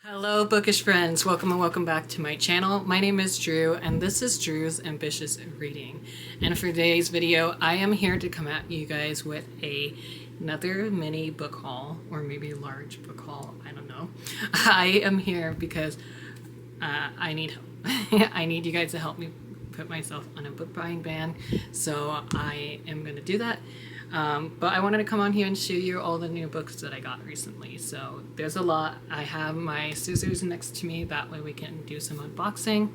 Hello bookish friends, welcome and welcome back to my channel. My name is Drew and this is Drew's Ambitious Reading. And for today's video, I am here to come at you guys with another mini book haul, or maybe a large book haul, I don't know. I am here because I need help. I need you guys to help me put myself on a book buying ban, so I am going to do that. But I wanted to come on here and show you all the new books that I got recently. So there's a lot. I have my scissors next to me, that way we can do some unboxing.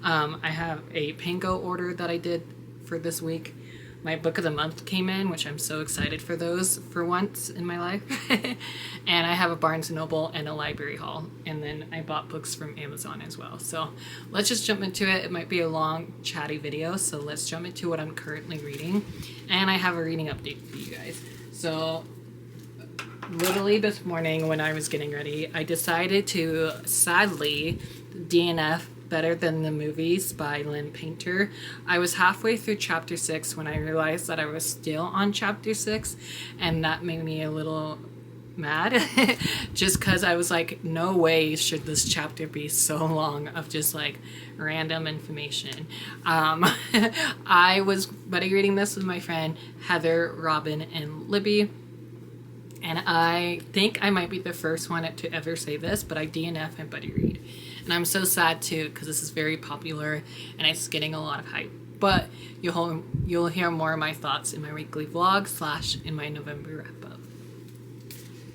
I have a Pango order that I did for this week. My book of the month came in, which I'm so excited for those for once in my life. And I have a Barnes & Noble and a library haul. And then I bought books from Amazon as well. So let's just jump into it. It might be a long, chatty video, so let's jump into what I'm currently reading. And I have a reading update for you guys. So literally this morning when I was getting ready, I decided to sadly DNF Better Than the Movies by Lynn Painter. I was halfway through chapter 6 when I realized that I was still on chapter 6, and that made me a little mad just because I was like, no way should this chapter be so long of just like random information. I was buddy reading this with my friend Heather, Robin, and Libby. And I think I might be the first one to ever say this, but I DNF and buddy read. And I'm so sad too, because this is very popular and it's getting a lot of hype. But you'll hear more of my thoughts in my weekly vlog / in my November wrap up.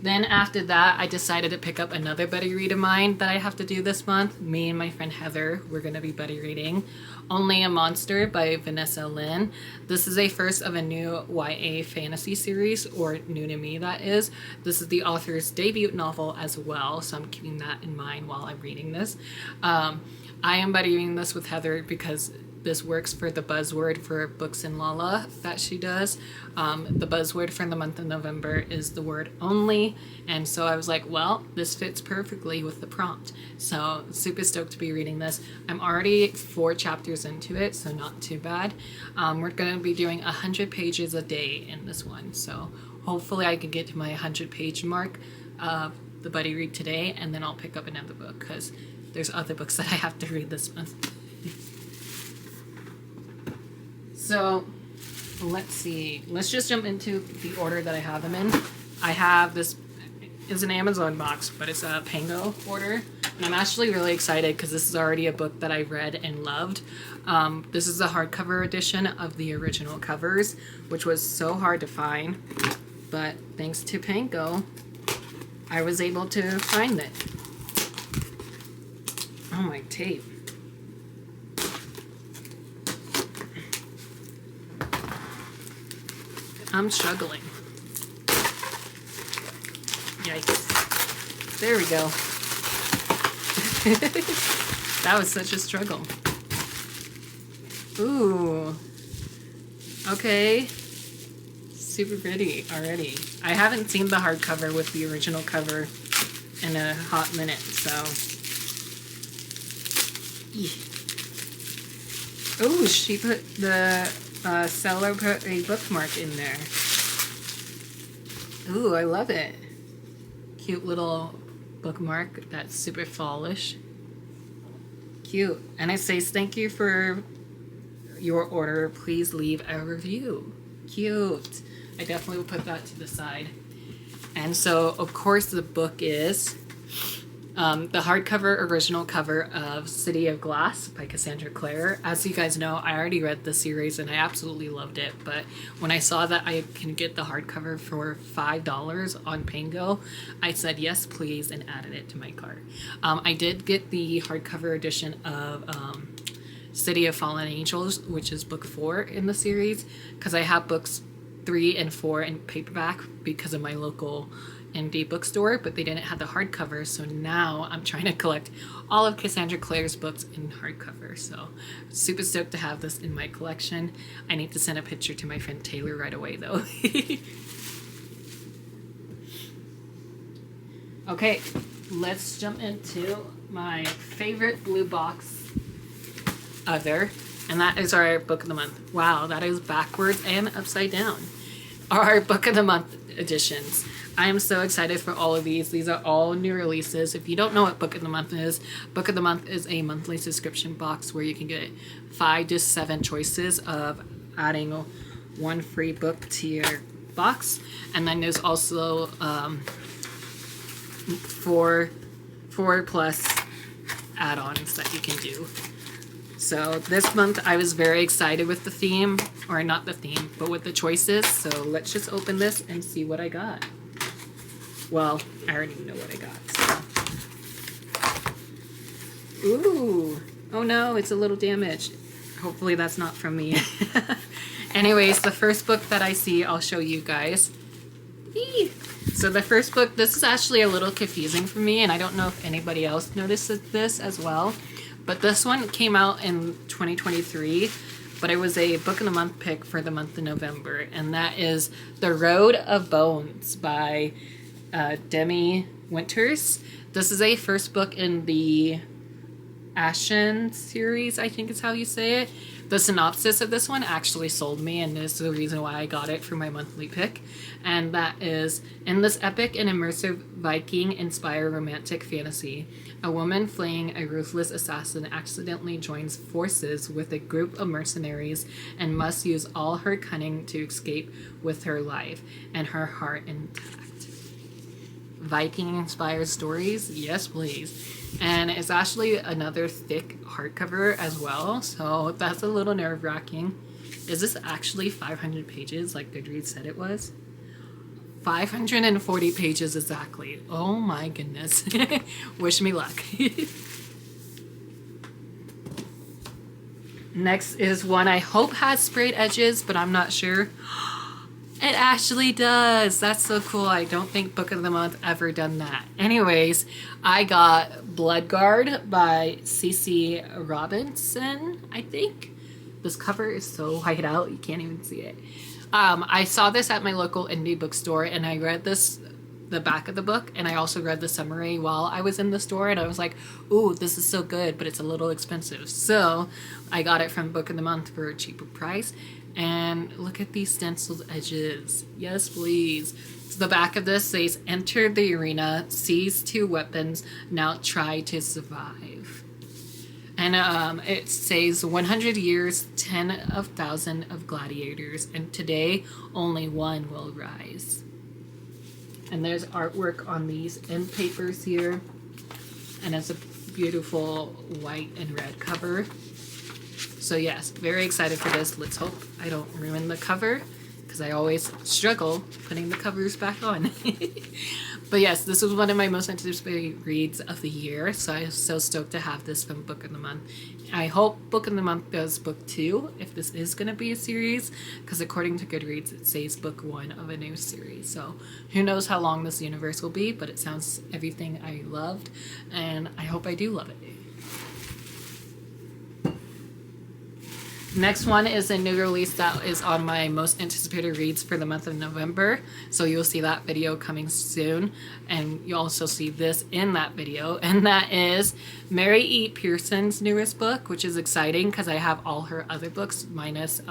Then after that, I decided to pick up another buddy read of mine that I have to do this month. Me and my friend Heather, we're going to be buddy reading Only a Monster by Vanessa Lynn. This is a first of a new YA fantasy series, or new to me that is. This is the author's debut novel as well, so I'm keeping that in mind while I'm reading this. I am buddy reading this with Heather because this works for the buzzword for Books in Lala that she does. The buzzword for the month of November is the word only, and so I was like, well, this fits perfectly with the prompt. So super stoked to be reading this. I'm already 4 chapters into it, so not too bad. We're going to be doing 100 pages a day in this one, so hopefully I can get to my 100-page mark of the buddy read today, and then I'll pick up another book because there's other books that I have to read this month. So let's see. Let's just jump into the order that I have them in. I have this is an Amazon box, but it's a Pango order. And I'm actually really excited because this is already a book that I read and loved. This is a hardcover edition of the original covers, which was so hard to find. But thanks to Pango, I was able to find it. Oh, my tape. I'm struggling. Yikes. There we go. That was such a struggle. Ooh. Okay. Super pretty already. I haven't seen the hardcover with the original cover in a hot minute, so. Ooh, she put the seller put a bookmark in there. Ooh, I love it. Cute little bookmark that's super fallish. Cute. And it says, thank you for your order. Please leave a review. Cute. I definitely will put that to the side. And so, of course, the book is the hardcover original cover of City of Glass by Cassandra Clare. As you guys know, I already read the series and I absolutely loved it, but when I saw that I can get the hardcover for $5 on Pango, I said yes please and added it to my cart. I did get the hardcover edition of City of Fallen Angels, which is book 4 in the series, because I have books 3 and 4 in paperback because of my local indie bookstore, but they didn't have the hardcover, so now I'm trying to collect all of Cassandra Clare's books in hardcover. So super stoked to have this in my collection. I need to send a picture to my friend Taylor right away though. Okay, let's jump into my favorite blue box other, and that is our book of the month. Wow, that is backwards and upside down. Our book of the month editions. I am so excited for all of these. These are all new releases. If you don't know what Book of the Month is, Book of the Month is a monthly subscription box where you can get 5 to 7 choices of adding one free book to your box. And then there's also 4 plus add-ons that you can do. So this month I was very excited with the theme, or not the theme, but with the choices. So let's just open this and see what I got. Well, I already know what I got. So. Ooh. Oh no, it's a little damaged. Hopefully that's not from me. Anyways, the first book that I see, I'll show you guys. Eee. So the first book, this is actually a little confusing for me, and I don't know if anybody else notices this as well. But this one came out in 2023, but it was a Book of the Month pick for the month of November, and that is The Road of Bones by Demi Winters. This is a first book in the Ashen series, I think is how you say it. The synopsis of this one actually sold me, and this is the reason why I got it for my monthly pick. And that is, in this epic and immersive Viking-inspired romantic fantasy, a woman fleeing a ruthless assassin accidentally joins forces with a group of mercenaries and must use all her cunning to escape with her life and her heart intact. Viking-inspired stories? Yes, please. And it's actually another thick hardcover as well, so that's a little nerve-wracking. Is this actually 500 pages like Goodreads said it was? 540 pages exactly. Oh my goodness. Wish me luck. Next is one I hope has sprayed edges, but I'm not sure. It actually does. That's so cool. I don't think Book of the Month ever done that. Anyways, I got Bloodguard by C.C. Robinson, I think. This cover is so white out, you can't even see it. I saw this at my local indie bookstore, and I read the back of the book, and I also read the summary while I was in the store, and I was like, ooh, this is so good, but it's a little expensive. So I got it from Book of the Month for a cheaper price. And look at these stenciled edges. Yes, please. So the back of this says, enter the arena, seize 2 weapons, now try to survive. And it says 100 years, 10,000 of gladiators, and today only one will rise. And there's artwork on these end papers here. And it's a beautiful white and red cover. So yes, very excited for this. Let's hope I don't ruin the cover, because I always struggle putting the covers back on. But yes, this was one of my most anticipated reads of the year, so I'm so stoked to have this from Book of the Month. I hope Book of the Month does book 2, if this is going to be a series, because according to Goodreads, it says book 1 of a new series. So who knows how long this universe will be, but it sounds everything I loved, and I hope I do love it. Next one is a new release that is on my most anticipated reads for the month of November. So you'll see that video coming soon. And you'll also see this in that video. And that is Mary E. Pearson's newest book, which is exciting because I have all her other books minus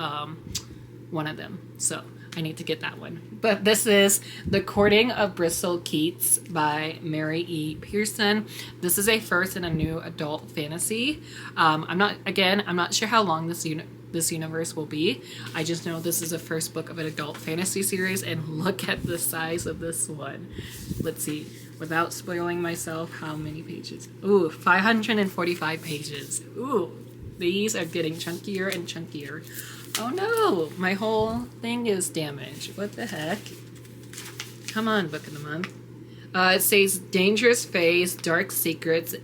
one of them. So I need to get that one. But this is The Courting of Bristol Keats by Mary E. Pearson. This is a first in a new adult fantasy. I'm not sure how long this universe will be. I just know this is a first book of an adult fantasy series, and look at the size of this one. Let's see, without spoiling myself, how many pages? Ooh, 545 pages. Ooh, these are getting chunkier and chunkier. Oh no, my whole thing is damaged. What the heck? Come on, Book of the Month. It says dangerous phase, dark secrets,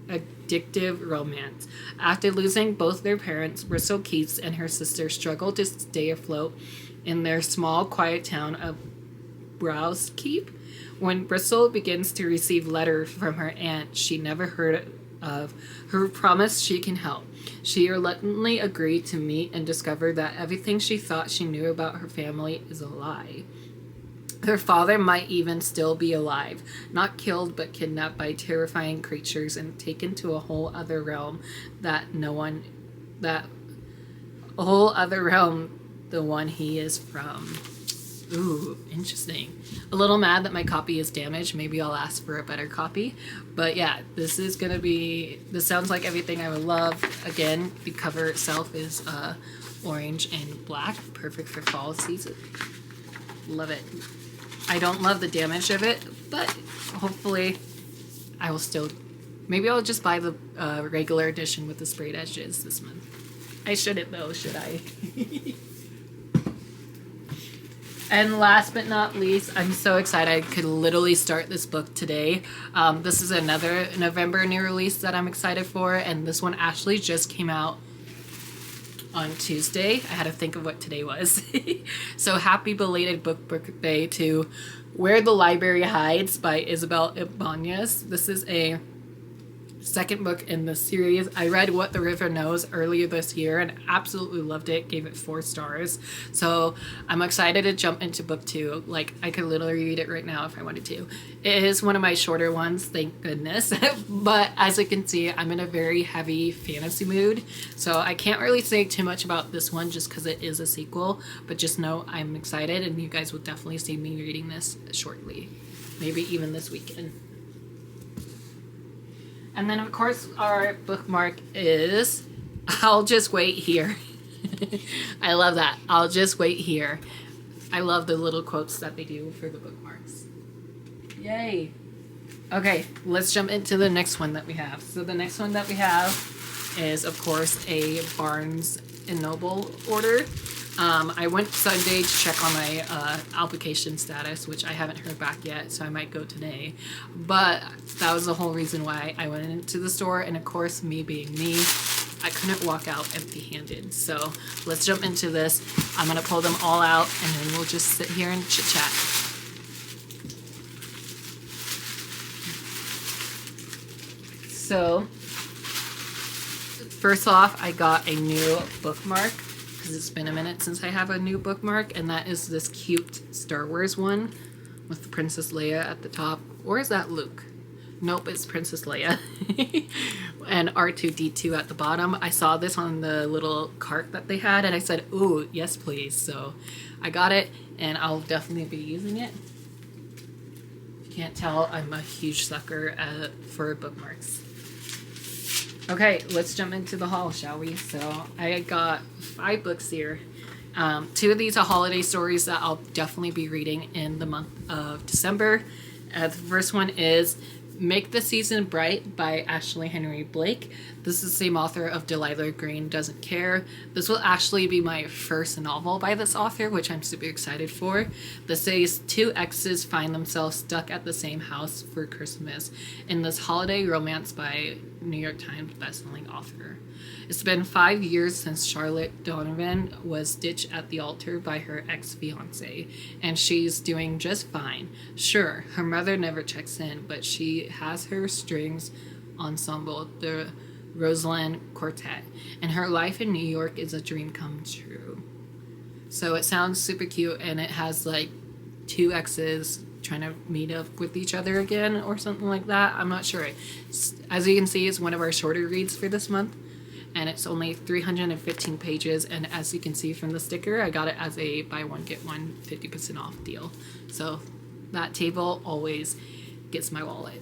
addictive romance. After losing both their parents, Bristol Keats and her sister struggle to stay afloat in their small, quiet town of Browskeep. When Bristol begins to receive letters from her aunt she never heard of, who promise she can help, she reluctantly agreed to meet and discover that everything she thought she knew about her family is a lie. Her father might even still be alive, not killed but kidnapped by terrifying creatures and taken to a whole other realm the one he is from. Ooh, interesting. A little mad that my copy is damaged. Maybe I'll ask for a better copy. But yeah, this sounds like everything I would love. Again, the cover itself is orange and black. Perfect for fall season. Love it. I don't love the damage of it, but hopefully I will still... Maybe I'll just buy the regular edition with the sprayed edges this month. I shouldn't though, should I? And last but not least, I'm so excited I could literally start this book today. This is another November new release that I'm excited for, and this one actually just came out on Tuesday. I had to think of what today was. So happy belated book birthday to Where the Library Hides by Isabel Ibanez. This is a second book in the series. I read What the River Knows earlier this year and absolutely loved it. Gave it 4 stars. So I'm excited to jump into book 2. Like, I could literally read it right now if I wanted to. It is one of my shorter ones, thank goodness. But as you can see, I'm in a very heavy fantasy mood. So I can't really say too much about this one just because it is a sequel. But just know I'm excited, and you guys will definitely see me reading this shortly. Maybe even this weekend. And then, of course, our bookmark is I'll Just Wait Here. I love that. I'll just wait here. I love the little quotes that they do for the bookmarks. Yay. Okay, let's jump into the next one that we have. So the next one that we have is, of course, a Barnes & Noble order. I went Sunday to check on my application status, which I haven't heard back yet, so I might go today. But that was the whole reason why I went into the store, and of course, me being me, I couldn't walk out empty-handed. So let's jump into this. I'm going to pull them all out, and then we'll just sit here and chit-chat. So, first off, I got a new bookmark. It's been a minute since I have a new bookmark, and that is this cute Star Wars one with the Princess Leia at the top. Or is that Luke? Nope, it's Princess Leia. And R2-D2 at the bottom. I saw this on the little cart that they had, and I said, ooh, yes please. So I got it, and I'll definitely be using it. If you can't tell, I'm a huge sucker for bookmarks. Okay, let's jump into the haul, shall we? So I got 5 books here. 2 of these are holiday stories that I'll definitely be reading in the month of December. The first one is Make the Season Bright by Ashley Henry Blake. This is the same author of Delilah Green Doesn't Care. This will actually be my first novel by this author, which I'm super excited for. This says 2 exes find themselves stuck at the same house for Christmas in this holiday romance by New York Times bestselling author. It's been 5 years since Charlotte Donovan was ditched at the altar by her ex-fiance, and she's doing just fine. Sure, her mother never checks in, but she has her strings ensemble, the Rosalind Quartet, and her life in New York is a dream come true. So it sounds super cute, and it has like 2 exes trying to meet up with each other again or something like that. I'm not sure. As you can see, it's one of our shorter reads for this month, and it's only 315 pages, and as you can see from the sticker, I got it as a buy one get one 50% off deal. So that table always gets my wallet.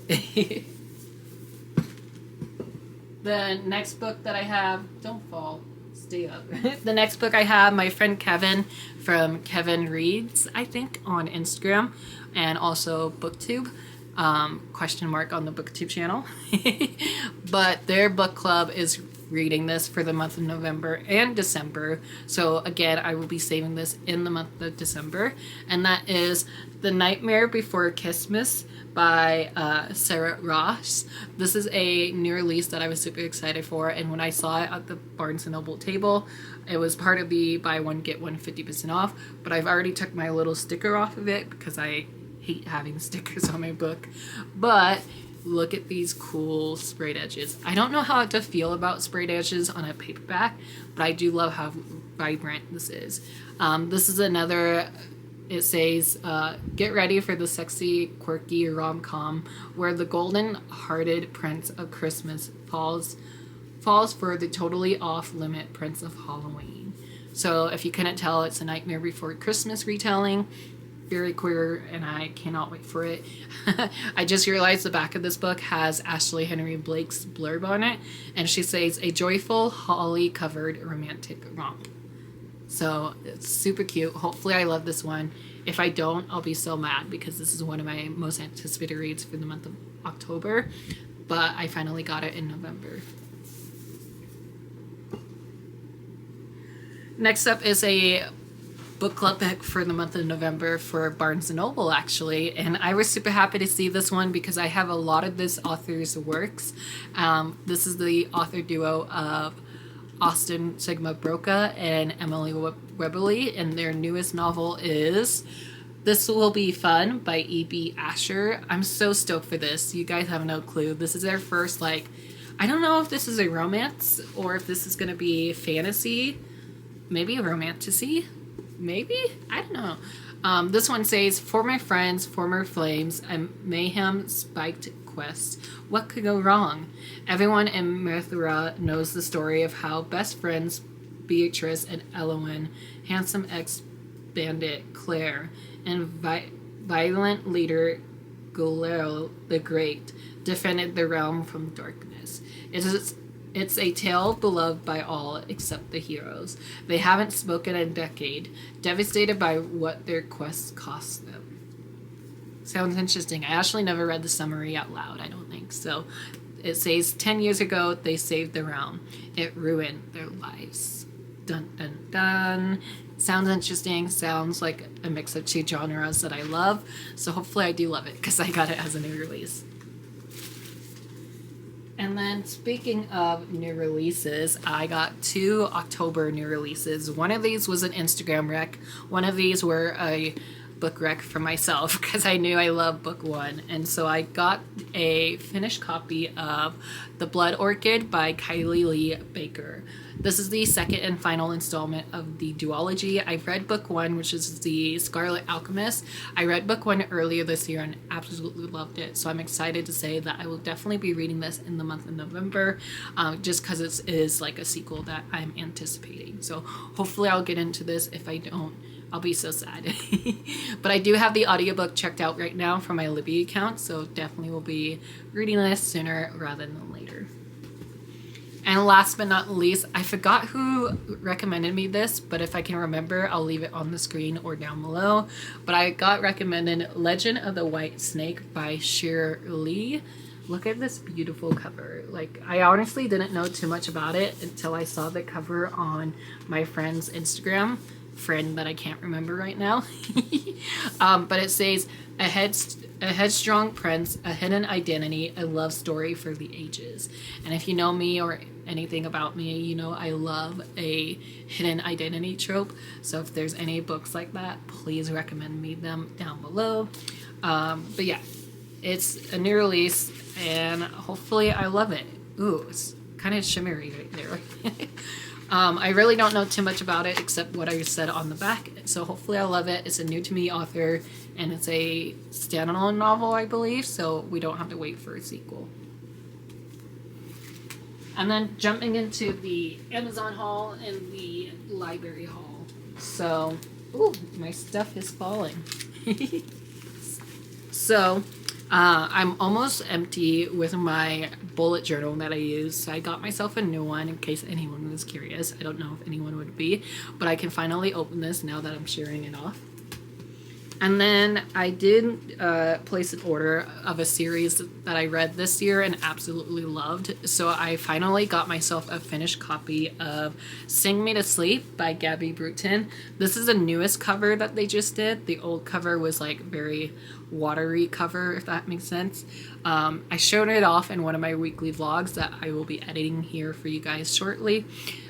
The next book that I have, don't fall, stay up. The next book I have, my friend Kevin from Kevin Reads, I think, on Instagram, and also BookTube. Question mark on the BookTube channel. But their book club is reading this for the month of November and December. So again, I will be saving this in the month of December. And that is The Nightmare Before Christmas by Sarah Ross. This is a new release that I was super excited for, and when I saw it at the Barnes & Noble table, it was part of the buy one get one 50% off, but I've already took my little sticker off of it because I hate having stickers on my book. But look at these cool sprayed edges. I don't know how to feel about sprayed edges on a paperback, but I do love how vibrant this is. This is another... It says, get ready for the sexy, quirky rom-com where the golden-hearted prince of Christmas falls for the totally off-limit prince of Halloween. So if you couldn't tell, it's a Nightmare Before Christmas retelling. very queer, and I cannot wait for it. I just realized the back of this book has Ashley Henry Blake's blurb on it, and she says, a joyful, holly-covered romantic romp. So it's super cute. Hopefully I love this one. If I don't, I'll be so mad, because this is one of my most anticipated reads for the month of October, but I finally got it in November. Next up is a book club pick for the month of November for Barnes & Noble, actually, and I was super happy to see this one because I have a lot of this author's works. This is the author duo of Austin Sigma Broca and Emily Webley, and their newest novel is This Will Be Fun by E.B. Asher. I'm so stoked for this. You guys have no clue. This is their first, I don't know if this is a romance or if this is going to be fantasy, maybe a romantasy. Maybe? I don't know. This one says, for my friends, former flames, a mayhem-spiked quest. What could go wrong? Everyone in Mithra knows the story of how best friends Beatrice and Elowen, handsome ex-bandit Claire, and violent leader Gulero the Great defended the realm from darkness. It's a tale beloved by all except the heroes. They haven't spoken in a decade, devastated by what their quest cost them. Sounds interesting. I actually never read the summary out loud, I don't think. So it says, 10 years ago, they saved the realm. It ruined their lives. Dun, dun, dun. Sounds interesting. Sounds like a mix of two genres that I love. So hopefully I do love it, because I got it as a new release. And then speaking of new releases, I got 2 October new releases. One of these was an Instagram rec. One of these were a book rec for myself, because I knew I loved book 1. And so I got a finished copy of The Blood Orchid by Kylie Lee Baker. This is the second and final installment of the duology. I've read book 1, which is The Scarlet Alchemist. I read book 1 earlier this year and absolutely loved it. So I'm excited to say that I will definitely be reading this in the month of November, just because it is like a sequel that I'm anticipating. So hopefully I'll get into this. If I don't, I'll be so sad. But I do have the audiobook checked out right now from my Libby account, so definitely will be reading this sooner rather than later. And last but not least, I forgot who recommended me this, but if I can remember, I'll leave it on the screen or down below. But I got recommended Legend of the White Snake by Shir Lee. Look at this beautiful cover. I honestly didn't know too much about it until I saw the cover on my friend's Instagram. Friend that I can't remember right now. But it says, a headstrong prince, a hidden identity, a love story for the ages. And if you know me or anything about me, you know I love a hidden identity trope. So if there's any books like that, please recommend me them down below. But yeah, it's a new release, and hopefully I love it. Ooh, it's kind of shimmery right there. I really don't know too much about it except what I said on the back, so hopefully I'll love it. It's a new to me author, and it's a standalone novel, I believe, so we don't have to wait for a sequel. And then jumping into the Amazon haul and the library haul. So, ooh, my stuff is falling. So, I'm almost empty with my bullet journal that I use. So I got myself a new one in case anyone was curious. I don't know if anyone would be, but I can finally open this now that I'm sharing it off. And then I did place an order of a series that I read this year and absolutely loved. So I finally got myself a finished copy of Sing Me to Sleep by Gabby Bruton. This is the newest cover that they just did. The old cover was very watery cover, if that makes sense. I showed it off in one of my weekly vlogs that I will be editing here for you guys shortly.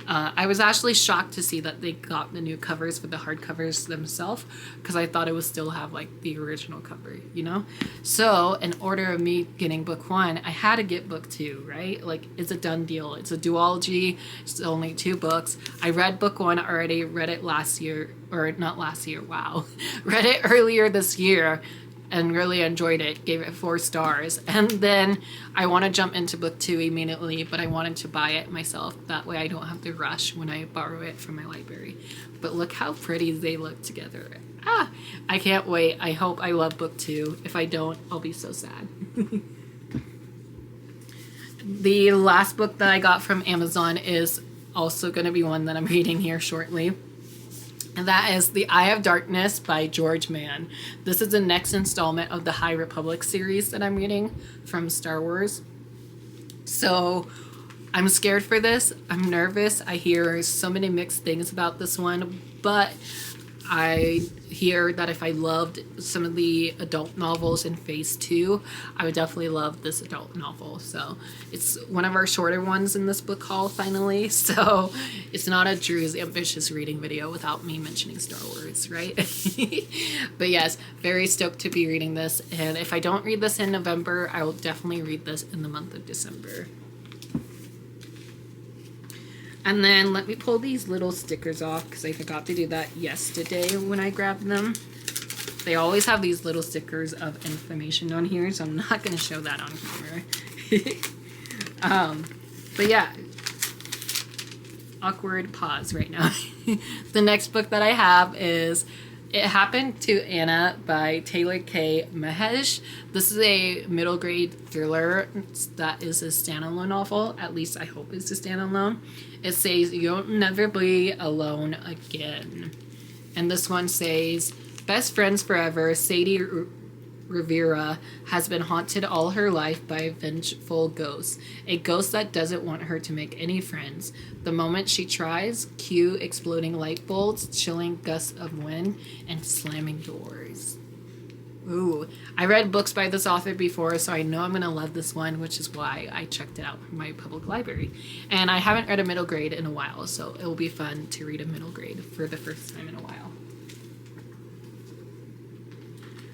I was actually shocked to see that they got the new covers for the hardcovers themselves, because I thought it would still have the original cover, you know? So in order of me getting book 1, I had to get book 2, right? It's a done deal. It's a duology. It's only 2 books. I read book 1 already, read it last year, or not last year, wow. Read it earlier this year and really enjoyed it, gave it 4 stars. And then I want to jump into book 2 immediately, but I wanted to buy it myself. That way I don't have to rush when I borrow it from my library. But look how pretty they look together. I can't wait. I hope I love book 2. If I don't, I'll be so sad. The last book that I got from Amazon is also going to be one that I'm reading here shortly. And that is The Eye of Darkness by George Mann. This is the next installment of the High Republic series that I'm reading from Star Wars. So I'm scared for this. I'm nervous. I hear so many mixed things about this one, but I hear that if I loved some of the adult novels in Phase 2, I would definitely love this adult novel. So it's one of our shorter ones in this book haul finally. So it's not a Drew's Ambitious Reading video without me mentioning Star Wars, right? But yes, very stoked to be reading this. And if I don't read this in November, I will definitely read this in the month of December. And then let me pull these little stickers off because I forgot to do that yesterday when I grabbed them. They always have these little stickers of information on here, so I'm not going to show that on camera. But yeah, awkward pause right now. The next book that I have is It Happened to Anna by Taylor K. Mahesh. This is a middle grade thriller that is a standalone novel. At least I hope it's a standalone. It says, "You'll never be alone again." And this one says, "Best friends forever, Sadie Rivera has been haunted all her life by a vengeful ghost. A ghost that doesn't want her to make any friends. The moment she tries, cue exploding light bulbs, chilling gusts of wind, and slamming doors." Ooh, I read books by this author before, so I know I'm going to love this one, which is why I checked it out from my public library. And I haven't read a middle grade in a while, so it will be fun to read a middle grade for the first time in a while.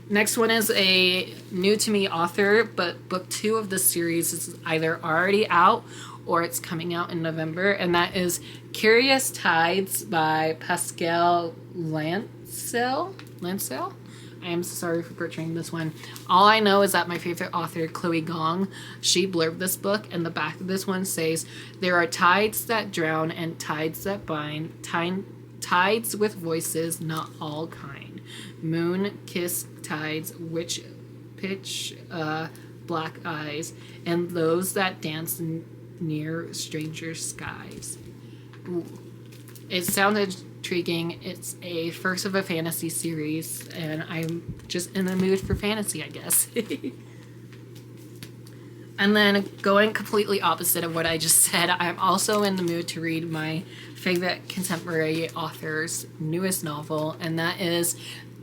Next one is a new to me author, but book 2 of this series is either already out or it's coming out in November, and that is Curious Tides by Pascal Lancel. I am sorry for butchering this one. All I know is that my favorite author, Chloe Gong, she blurbed this book, and the back of this one says, "There are tides that drown and tides that bind, tides with voices not all kind. Moon kiss tides which pitch black eyes, and those that dance near stranger skies." Ooh. It sounded intriguing. It's a first of a fantasy series, and I'm just in the mood for fantasy, I guess. And then going completely opposite of what I just said, I'm also in the mood to read my favorite contemporary author's newest novel, and that is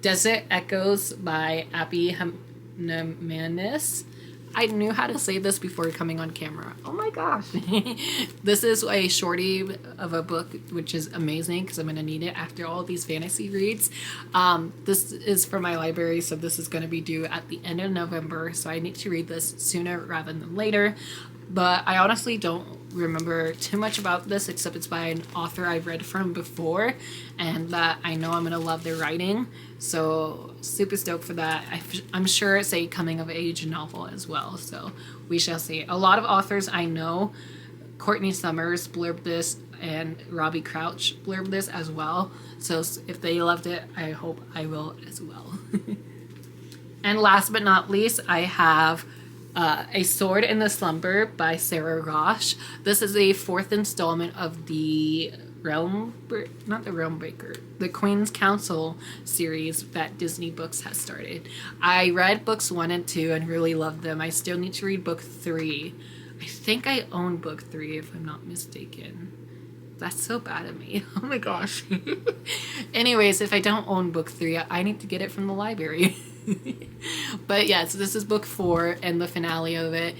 Desert Echoes by Abby Jimenez. I knew how to say this before coming on camera. Oh my gosh. This is a shorty of a book, which is amazing because I'm going to need it after all these fantasy reads. This is for my library, so this is going to be due at the end of November, so I need to read this sooner rather than later. But I honestly don't remember too much about this, except it's by an author I've read from before, and that I know I'm going to love their writing. So super stoked for that. I'm sure it's a coming of age novel as well, so we shall see. A lot of authors I know, Courtney Summers blurbed this, and Robbie Crouch blurbed this as well. So if they loved it, I hope I will as well. And last but not least, I have A Sword in the Slumber by Sarah Rosh. This is a 4th installment of the the Queen's Council series that Disney Books has started. I read books 1 and 2 and really loved them. I still need to read book 3. I think I own book 3 if I'm not mistaken. That's so bad of me. Oh my gosh. Anyways, if I don't own book 3, I need to get it from the library. But yeah, so this is book 4 and the finale of it.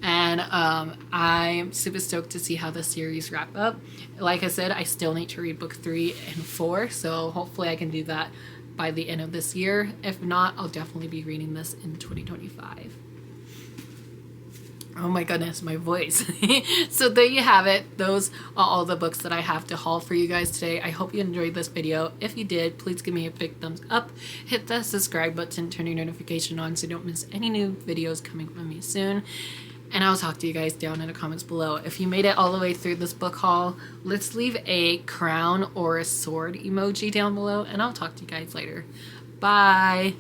And I'm super stoked to see how the series wrap up. Like I said, I still need to read book 3 and 4, so hopefully I can do that by the end of this year. If not, I'll definitely be reading this in 2025. Oh my goodness, my voice. So there you have it. Those are all the books that I have to haul for you guys today. I hope you enjoyed this video. If you did, please give me a big thumbs up. Hit the subscribe button, turn your notification on so you don't miss any new videos coming from me soon. And I'll talk to you guys down in the comments below. If you made it all the way through this book haul, let's leave a crown or a sword emoji down below, and I'll talk to you guys later. Bye!